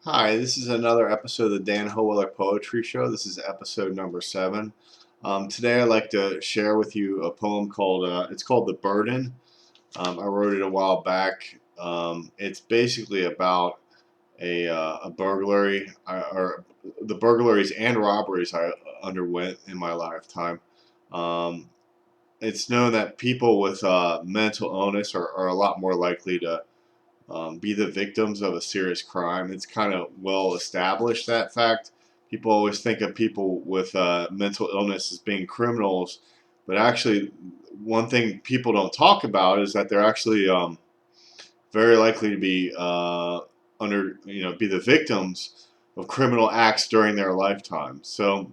Hi, this is another episode of the Dan Hoeweler Poetry Show. This is episode number 7. Today I'd like to share with you a poem called, it's called The Burden. I wrote it a while back. It's basically about a burglary, or the burglaries and robberies I underwent in my lifetime. Um, it's known that people with mental illness are a lot more likely to be the victims of a serious crime. It's kind of well established, that fact. People always think of people with mental illness as being criminals, but actually, one thing people don't talk about is that they're actually very likely to be be the victims of criminal acts during their lifetime. So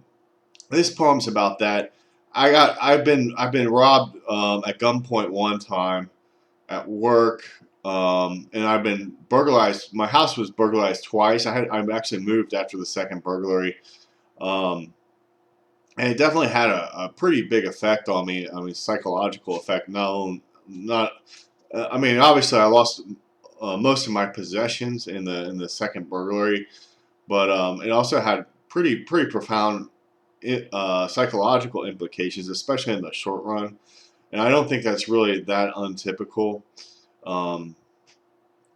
this poem's about that. I've been robbed at gunpoint one time at work, and I've been burglarized. My house was burglarized twice. I actually moved after the second burglary, um, and it definitely had a pretty big effect on me. I mean, psychological effect. No, not. I mean, obviously, I lost most of my possessions in the second burglary, but it also had pretty profound psychological implications, especially in the short run. And I don't think that's really that untypical. Um,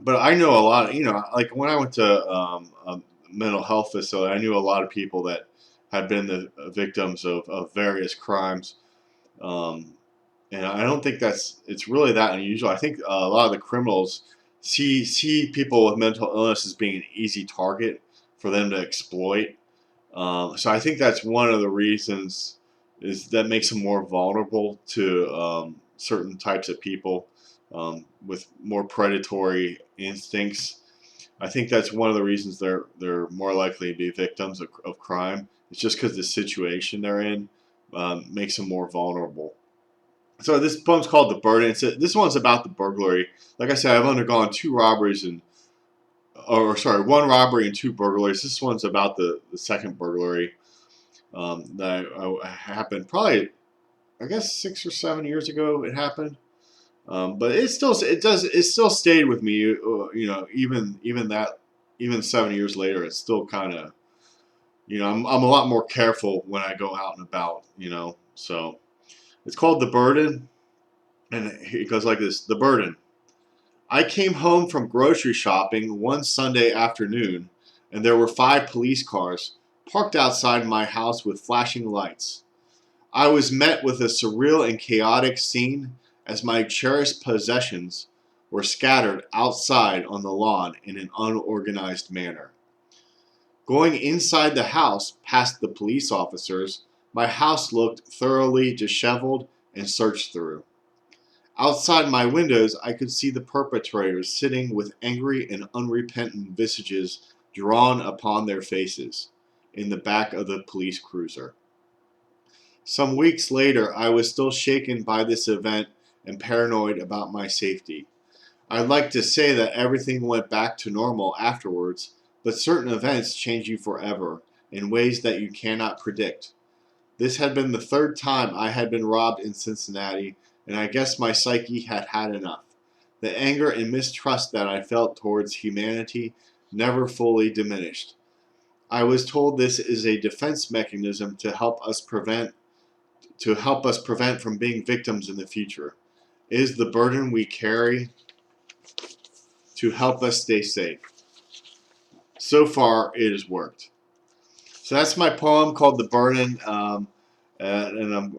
but I know a lot. Like when I went to a mental health facility, I knew a lot of people that had been the victims of various crimes. Um, and I don't think it's really that unusual. I think a lot of the criminals see people with mental illness as being an easy target for them to exploit. So I think that's one of the reasons is that makes them more vulnerable to certain types of people with more predatory instincts. I think that's one of the reasons they're more likely to be victims of crime. It's just because the situation they're in makes them more vulnerable. So this poem's called "The Burden." This one's about the burglary. Like I said, I've undergone two robberies or sorry, one robbery and two burglaries. This one's about the second burglary that happened probably, I guess, 6 or 7 years ago. It happened, but it still stayed with me. Even 7 years later, it's still kind of I'm a lot more careful when I go out and about. So it's called "The Burden," and it goes like this: The burden. I came home from grocery shopping one Sunday afternoon, and there were 5 police cars parked outside my house with flashing lights. I was met with a surreal and chaotic scene as my cherished possessions were scattered outside on the lawn in an unorganized manner. Going inside the house past the police officers, my house looked thoroughly disheveled and searched through. Outside my windows, I could see the perpetrators sitting with angry and unrepentant visages drawn upon their faces in the back of the police cruiser. Some weeks later, I was still shaken by this event and paranoid about my safety. I'd like to say that everything went back to normal afterwards, but certain events change you forever in ways that you cannot predict. This had been the third time I had been robbed in Cincinnati, and I guess my psyche had had enough. The anger and mistrust that I felt towards humanity never fully diminished. I was told this is a defense mechanism to help us prevent from being victims in the future. It is the burden we carry to help us stay safe. So far, it has worked. So that's my poem called "The Burden," and I'm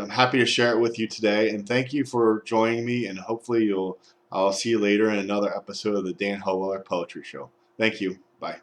happy to share it with you today. And thank you for joining me. And hopefully I'll see you later in another episode of the Dan Hoeweler Poetry Show. Thank you. Bye.